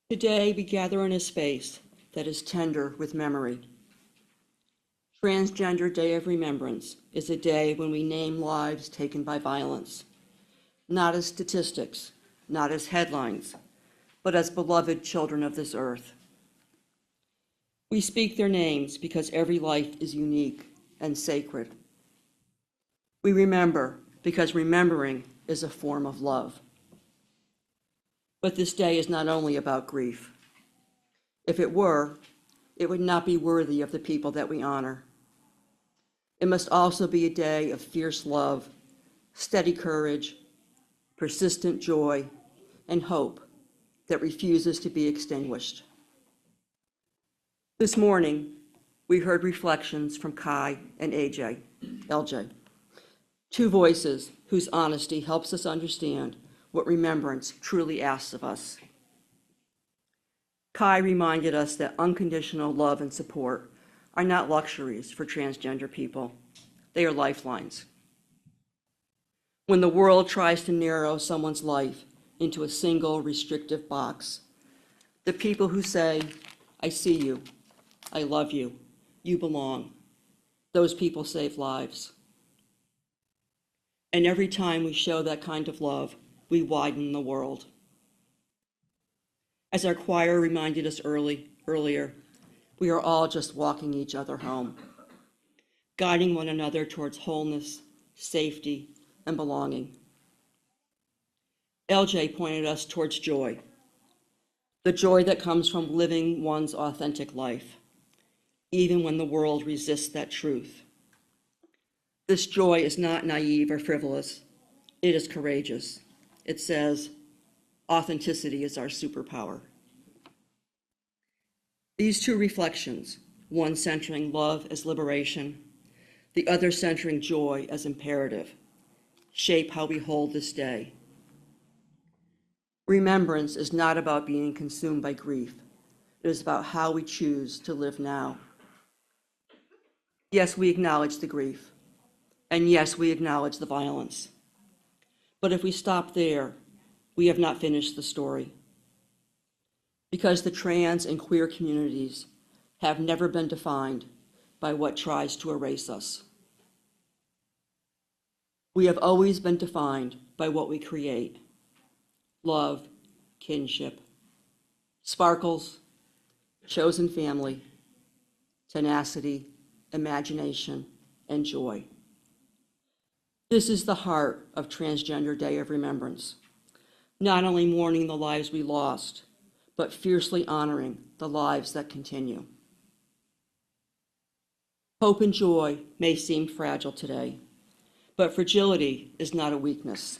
Today, we gather in a space that is tender with memory. Transgender Day of Remembrance is a day when we name lives taken by violence, not as statistics, not as headlines, but as beloved children of this earth. We speak their names because every life is unique and sacred. We remember because remembering is a form of love. But this day is not only about grief. If it were, it would not be worthy of the people that we honor. It must also be a day of fierce love, steady courage, persistent joy, and hope that refuses to be extinguished. This morning, we heard reflections from Kai and LJ, two voices whose honesty helps us understand what remembrance truly asks of us. Kai reminded us that unconditional love and support are not luxuries for transgender people. They are lifelines. When the world tries to narrow someone's life into a single restrictive box, the people who say, "I see you, I love you, you belong," those people save lives. And every time we show that kind of love, we widen the world. As our choir reminded us earlier, we are all just walking each other home, guiding one another towards wholeness, safety, and belonging. LJ pointed us towards joy, the joy that comes from living one's authentic life, even when the world resists that truth. This joy is not naive or frivolous. It is courageous. It says, authenticity is our superpower. These two reflections, one centering love as liberation, the other centering joy as imperative, shape how we hold this day. Remembrance is not about being consumed by grief. It is about how we choose to live now. Yes, we acknowledge the grief, and yes, we acknowledge the violence. But if we stop there, we have not finished the story. Because the trans and queer communities have never been defined by what tries to erase us. We have always been defined by what we create: love, kinship, sparkles, chosen family, tenacity, imagination, and joy. This is the heart of Transgender Day of Remembrance, not only mourning the lives we lost, but fiercely honoring the lives that continue. Hope and joy may seem fragile today, but fragility is not a weakness.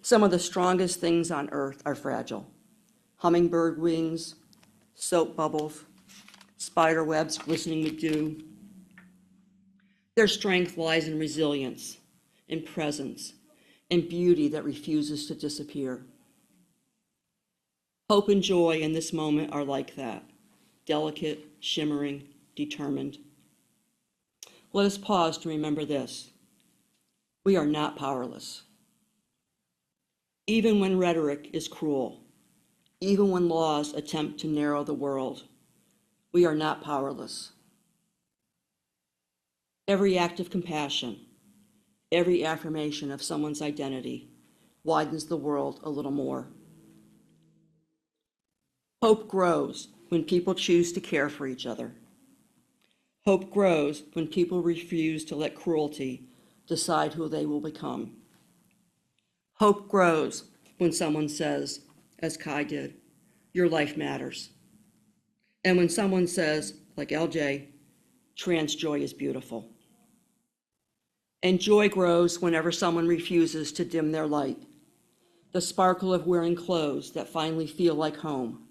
Some of the strongest things on earth are fragile: hummingbird wings, soap bubbles, spider webs glistening with dew. Their strength lies in resilience, in presence, in beauty that refuses to disappear. Hope and joy in this moment are like that, delicate, shimmering, determined. Let us pause to remember this: we are not powerless. Even when rhetoric is cruel, even when laws attempt to narrow the world, we are not powerless. Every act of compassion, every affirmation of someone's identity widens the world a little more. Hope grows when people choose to care for each other. Hope grows when people refuse to let cruelty decide who they will become. Hope grows when someone says, as Kai did, "Your life matters." And when someone says, like LJ, "Trans joy is beautiful." And joy grows whenever someone refuses to dim their light, the sparkle of wearing clothes that finally feel like home,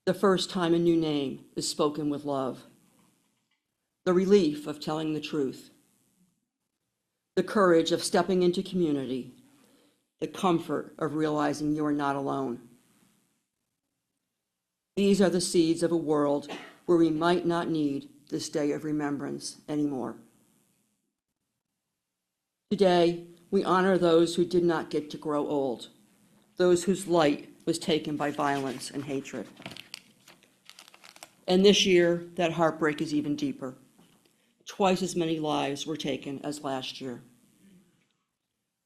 the first time a new name is spoken with love, the relief of telling the truth, the courage of stepping into community, the comfort of realizing you are not alone. These are the seeds of a world where we might not need this day of remembrance anymore. Today, we honor those who did not get to grow old, those whose light was taken by violence and hatred. And this year, that heartbreak is even deeper. Twice as many lives were taken as last year.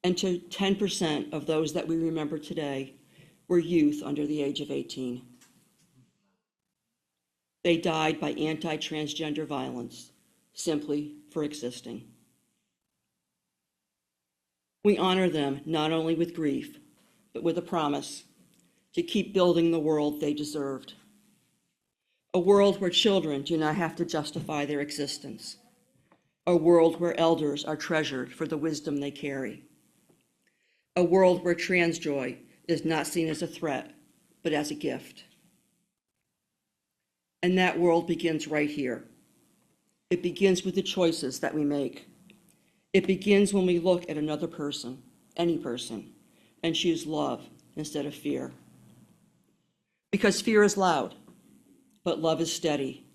And 10% of those that we remember today were youth under the age of 18. They died by anti-transgender violence, simply for existing. We honor them not only with grief, but with a promise to keep building the world they deserved. A world where children do not have to justify their existence. A world where elders are treasured for the wisdom they carry. A world where trans joy is not seen as a threat, but as a gift. And that world begins right here. It begins with the choices that we make. It begins when we look at another person, any person, and choose love instead of fear. Because fear is loud, but love is steady.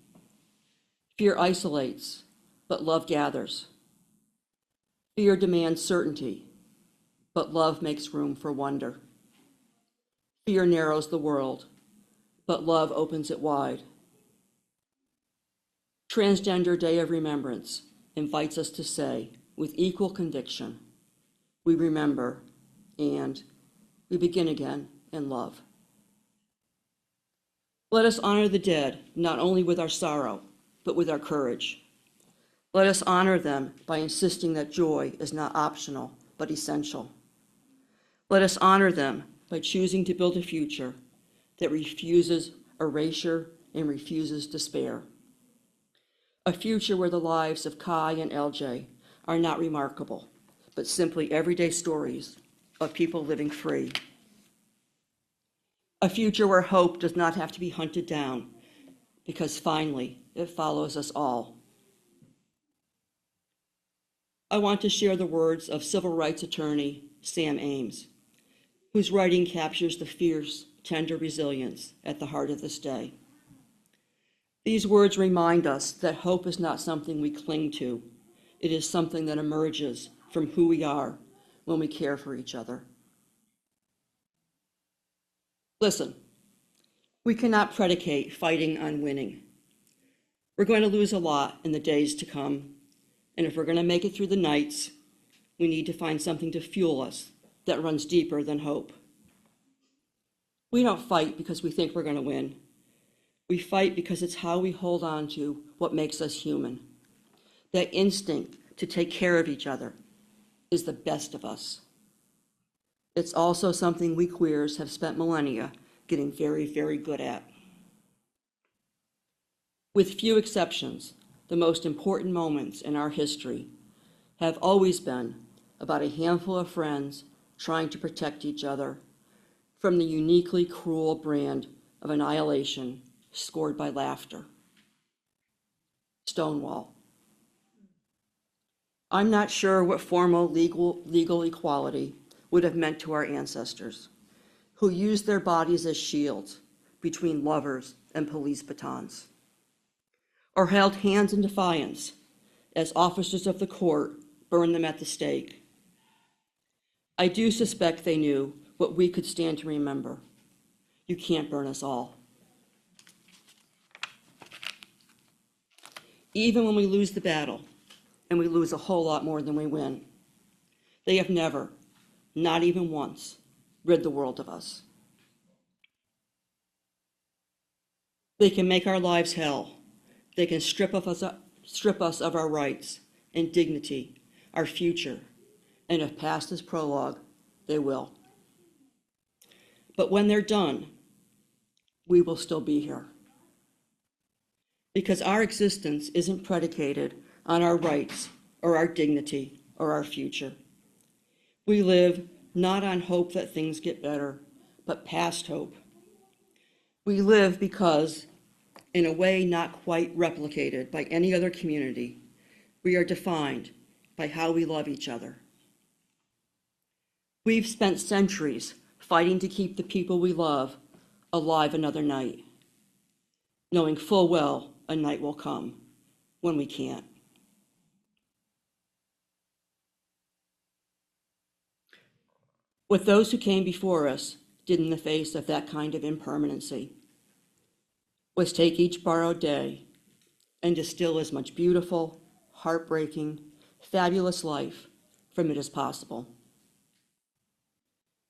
Fear isolates, but love gathers. Fear demands certainty, but love makes room for wonder. Fear narrows the world, but love opens it wide. Transgender Day of Remembrance invites us to say, with equal conviction, we remember and we begin again in love. Let us honor the dead, not only with our sorrow, but with our courage. Let us honor them by insisting that joy is not optional, but essential. Let us honor them by choosing to build a future that refuses erasure and refuses despair. A future where the lives of Kai and LJ are not remarkable, but simply everyday stories of people living free. A future where hope does not have to be hunted down, because finally it follows us all. I want to share the words of civil rights attorney Sam Ames, whose writing captures the fierce, tender resilience at the heart of this day. These words remind us that hope is not something we cling to. It is something that emerges from who we are when we care for each other. Listen, we cannot predicate fighting on winning. We're going to lose a lot in the days to come, and if we're going to make it through the nights, we need to find something to fuel us that runs deeper than hope. We don't fight because we think we're going to win. We fight because it's how we hold on to what makes us human. That instinct to take care of each other is the best of us. It's also something we queers have spent millennia getting very, very good at. With few exceptions, the most important moments in our history have always been about a handful of friends trying to protect each other from the uniquely cruel brand of annihilation scored by laughter. Stonewall. I'm not sure what formal legal equality would have meant to our ancestors, who used their bodies as shields between lovers and police batons, or held hands in defiance as officers of the court burned them at the stake. I do suspect they knew what we could stand to remember. You can't burn us all. Even when we lose the battle, and we lose a whole lot more than we win, they have never, not even once, rid the world of us. They can make our lives hell. They can strip us of our rights and dignity, our future, and if past is prologue, they will. But when they're done, we will still be here. Because our existence isn't predicated on our rights or our dignity or our future. We live not on hope that things get better, but past hope. We live because, in a way not quite replicated by any other community, we are defined by how we love each other. We've spent centuries fighting to keep the people we love alive another night, knowing full well a night will come when we can't. With those who came before us, did in the face of that kind of impermanency was take each borrowed day and distill as much beautiful, heartbreaking, fabulous life from it as possible.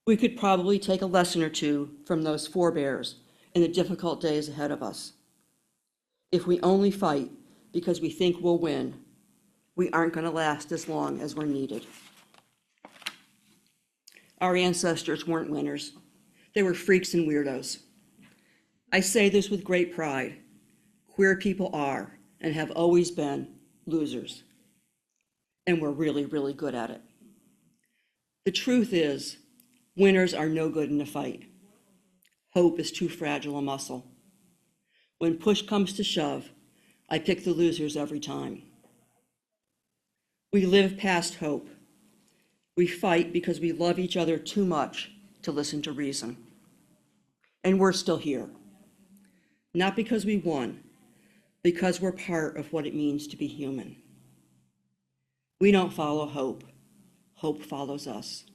We could probably take a lesson or two from those forebears in the difficult days ahead of us. If we only fight because we think we'll win, we aren't going to last as long as we're needed. Our ancestors weren't winners. They were freaks and weirdos. I say this with great pride. Queer people are, and have always been, losers. And we're really, really good at it. The truth is, winners are no good in a fight. Hope is too fragile a muscle. When push comes to shove, I pick the losers every time. We live past hope. We fight because we love each other too much to listen to reason. And we're still here. Not because we won, because we're part of what it means to be human. We don't follow hope. Hope follows us.